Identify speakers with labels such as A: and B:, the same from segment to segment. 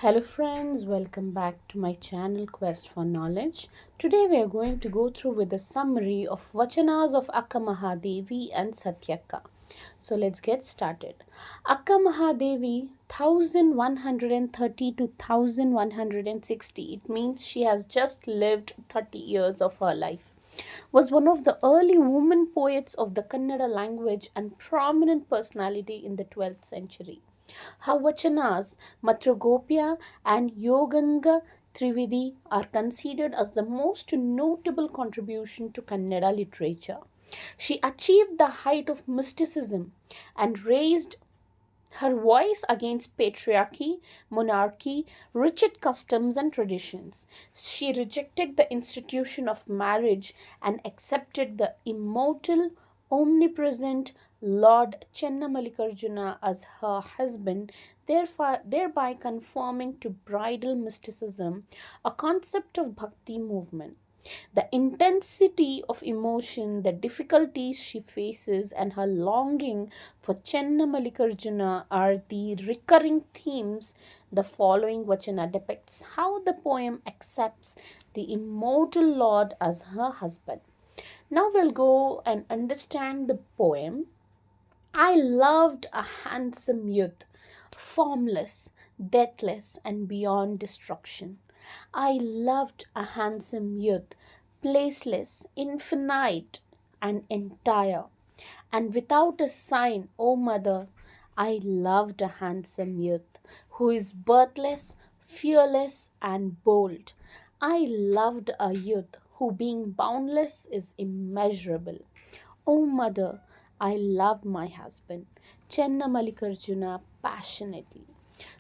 A: Hello friends, welcome back to my channel Quest for Knowledge. Today we are going to go through with a summary of Vachanas of AKKAMAHADEVI and SATYAKKA. So let's get started. AKKAMAHADEVI 1130 to 1160, it means she has just lived 30 years of her life, was one of the early women poets of the Kannada language and prominent personality in the 12th century. Her vachanas, Matragopya and Yoganga Trivedi, are considered as the most notable contribution to Kannada literature. She achieved the height of mysticism and raised her voice against patriarchy, monarchy, rigid customs, and traditions. She rejected the institution of marriage and accepted the immortal, omnipresent Lord Chennamallikarjuna as her husband, thereby conforming to bridal mysticism, a concept of bhakti movement. The intensity of emotion, the difficulties she faces, and her longing for Chenna Mallikarjuna are the recurring themes. The following Vachana depicts how the poem accepts the immortal Lord as her husband. Now we'll go and understand the poem. I loved a handsome youth, formless, deathless, and beyond destruction. I loved a handsome youth, placeless, infinite, and entire. And without a sign, O mother, I loved a handsome youth, who is birthless, fearless, and bold. I loved a youth who, being boundless, is immeasurable. O mother, I loved my husband, Chenna Mallikarjuna, passionately.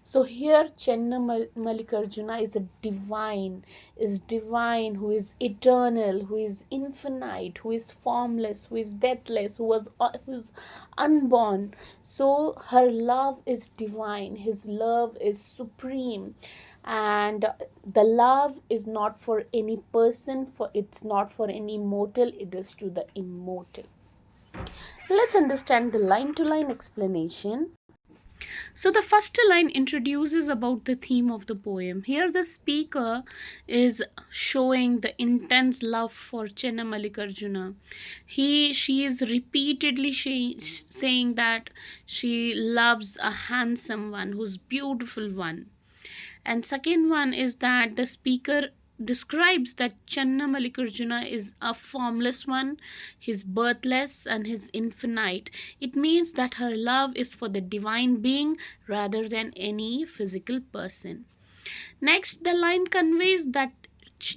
A: So here Chenna Mallikarjuna is divine, who is eternal, who is infinite, who is formless, who is deathless, who is unborn. So her love is divine, his love is supreme, and the love is not for any person, for it's not for any mortal, it is to the immortal. Let's understand the line to line explanation. So the first line introduces about the theme of the poem. Here the speaker is showing the intense love for Chenna Mallikarjuna. She is repeatedly saying that she loves a handsome one, who's beautiful one. And second one is that the speaker describes that Channa Mallikarjuna is a formless one, he's birthless and he's infinite. It means that her love is for the divine being rather than any physical person. Next, the line conveys that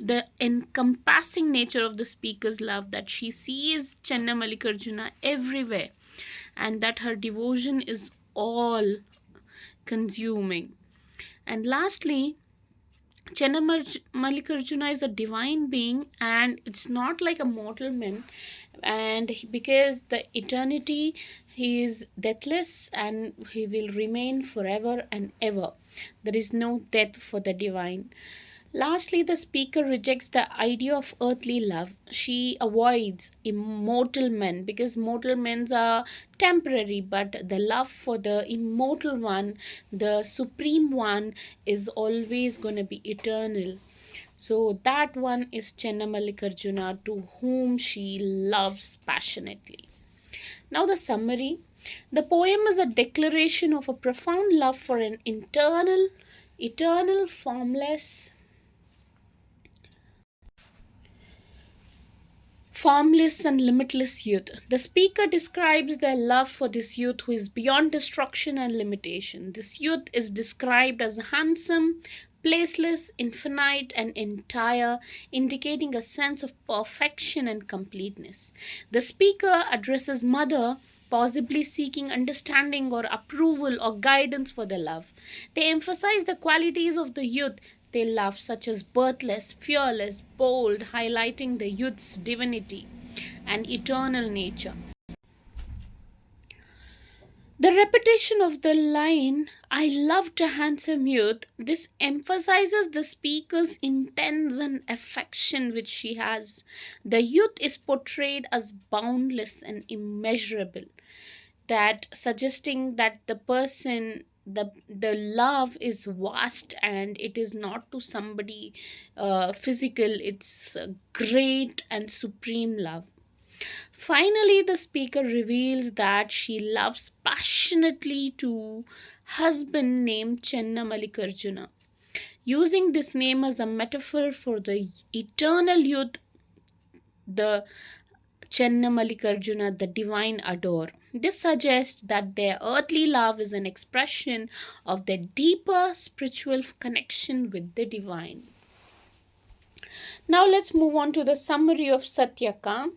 A: the encompassing nature of the speaker's love, that she sees Channa Mallikarjuna everywhere and that her devotion is all consuming. And lastly, Chenna Mallikarjuna is a divine being and it's not like a mortal man, and because the eternity, he is deathless and he will remain forever and ever. There is no death for the divine. Lastly, the speaker rejects the idea of earthly love. She avoids immortal men because mortal men are temporary, but the love for the immortal one, the supreme one, is always going to be eternal. So that one is Chenna Mallikarjuna, to whom she loves passionately. Now the summary. The poem is a declaration of a profound love for an eternal, formless and limitless youth. The speaker describes their love for this youth who is beyond destruction and limitation. This youth is described as handsome, placeless, infinite, and entire, indicating a sense of perfection and completeness. The speaker addresses mother, possibly seeking understanding or approval or guidance for their love. They emphasize the qualities of the youth they love, such as birthless, fearless, bold, highlighting the youth's divinity and eternal nature. The repetition of the line, I loved a handsome youth, this emphasizes the speaker's intense and affection which she has. The youth is portrayed as boundless and immeasurable, that suggesting that the person the love is vast, and it is not to somebody physical. It's a great and supreme love. Finally, the speaker reveals that she loves passionately to husband named Chenna Malikarjuna, using this name as a metaphor for the eternal youth the Chenna Malikarjuna, the divine, adore. This suggests that their earthly love is an expression of their deeper spiritual connection with the divine. Now let's move on to the summary of Satyakka.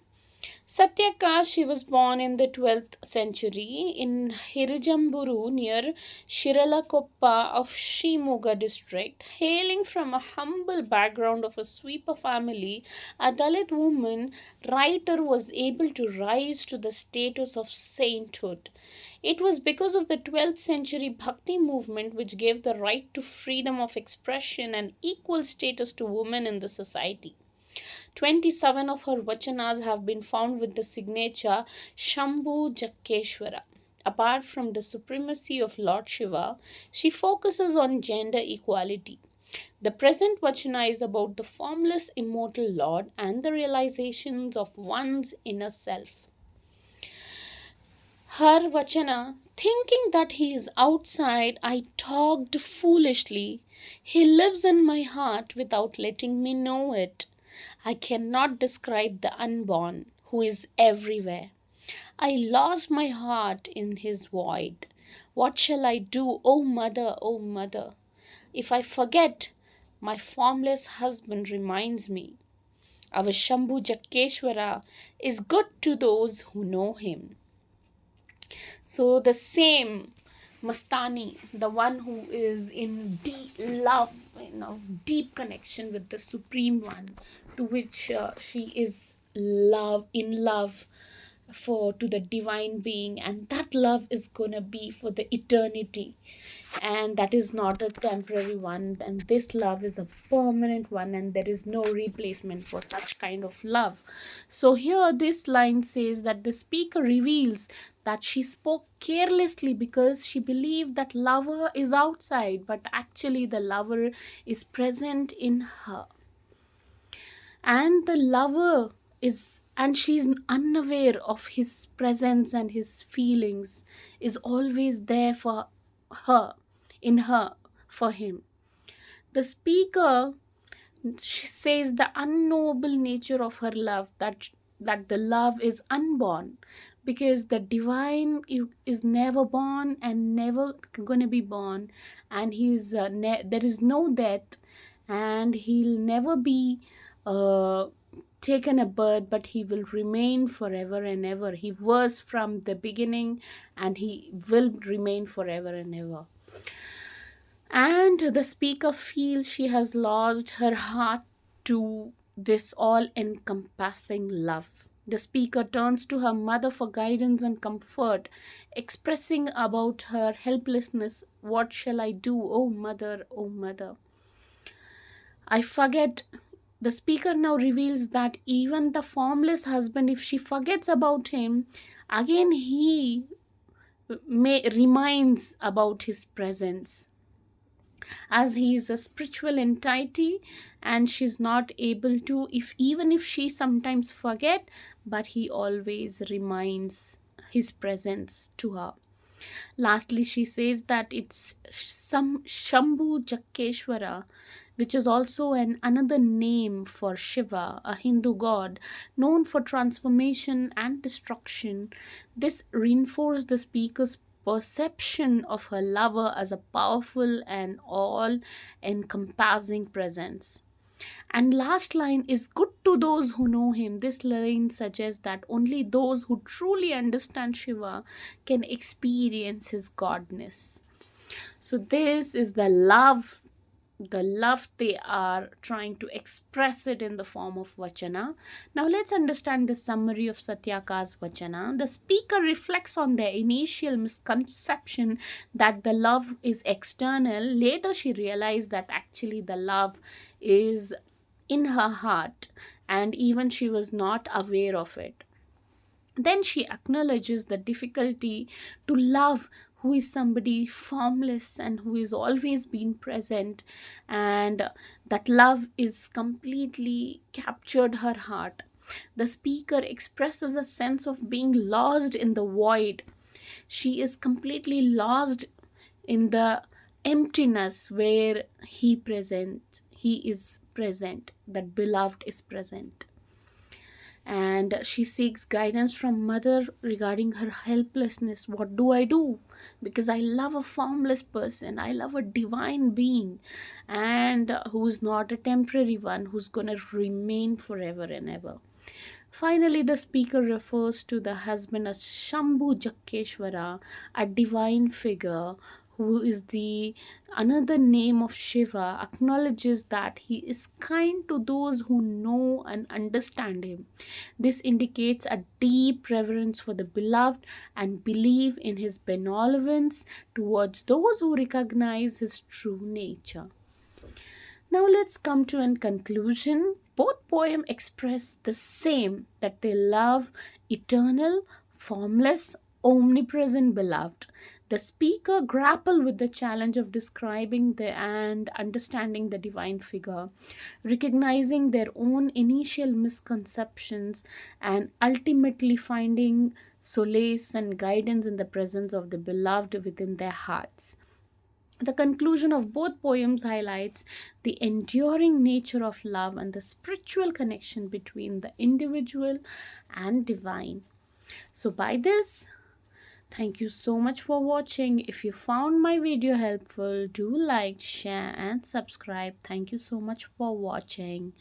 A: Satyakka, she was born in the 12th century in Hirijamburu near Shiralakoppa of Shimoga district. Hailing from a humble background of a sweeper family, a Dalit woman, writer was able to rise to the status of sainthood. It was because of the 12th century Bhakti movement which gave the right to freedom of expression and equal status to women in the society. 27 of her vachanas have been found with the signature Shambhu Jakkeshwara. Apart from the supremacy of Lord Shiva, she focuses on gender equality. The present vachana is about the formless immortal Lord and the realizations of one's inner self. Her vachana, thinking that he is outside, I talked foolishly. He lives in my heart without letting me know it. I cannot describe the unborn who is everywhere. I lost my heart in his void. What shall I do, O mother, O mother? If I forget, my formless husband reminds me. Our Shambhu Jakkeshwara is good to those who know him. So the same Mastani, the one who is in deep love, deep connection with the Supreme One, to which she is in love for to the divine being, and that love is gonna be for the eternity, and that is not a temporary one, and this love is a permanent one, and there is no replacement for such kind of love. So here this line says that the speaker reveals that she spoke carelessly because she believed that lover is outside, but actually the lover is present in her, and the lover is, and she's unaware of his presence, and his feelings is always there for her, in her, for him. The speaker, she says the unknowable nature of her love, that the love is unborn, because the divine is never born and never gonna be born, and there is no death, and he'll never be taken a birth, but he will remain forever and ever. He was from the beginning, and he will remain forever and ever. And the speaker feels she has lost her heart to this all encompassing love. The speaker turns to her mother for guidance and comfort, expressing about her helplessness. What shall I do, oh mother, oh mother? I forget. The speaker now reveals that even the formless husband, if she forgets about him, again he reminds about his presence, as he is a spiritual entity, and she's not able to, even if she sometimes forget, but he always reminds his presence to her. Lastly, she says that it's some Shambhu Jakkeshwara, which is also another name for Shiva, a Hindu god known for transformation and destruction. This reinforced the speaker's perception of her lover as a powerful and all-encompassing presence. And last line is good to those who know him. This line suggests that only those who truly understand Shiva can experience his godness. So this is the love they are trying to express it in the form of vachana. Now let's understand the summary of Satyakka's vachana. The speaker reflects on their initial misconception that the love is external. Later she realized that actually the love is in her heart, and even she was not aware of it. Then she acknowledges the difficulty to love who is somebody formless and who is always been present, and that love is completely captured her heart. The speaker expresses a sense of being lost in the void. She is completely lost in the emptiness where he is present, that beloved is present. And she seeks guidance from mother regarding her helplessness. What do I do? Because I love a formless person, I love a divine being, and who's not a temporary one, who's gonna remain forever and ever. Finally, the speaker refers to the husband as Shambhu Jakkeshwara, a divine figure who is the another name of Shiva, acknowledges that he is kind to those who know and understand him. This indicates a deep reverence for the beloved and belief in his benevolence towards those who recognize his true nature. Now let's come to a conclusion. Both poems express the same, that they love eternal, formless, omnipresent beloved. The speaker grapple with the challenge of describing and understanding the divine figure, recognizing their own initial misconceptions, and ultimately finding solace and guidance in the presence of the beloved within their hearts. The conclusion of both poems highlights the enduring nature of love and the spiritual connection between the individual and divine. So, by this, thank you so much for watching. If you found my video helpful, do like, share, and subscribe. Thank you so much for watching.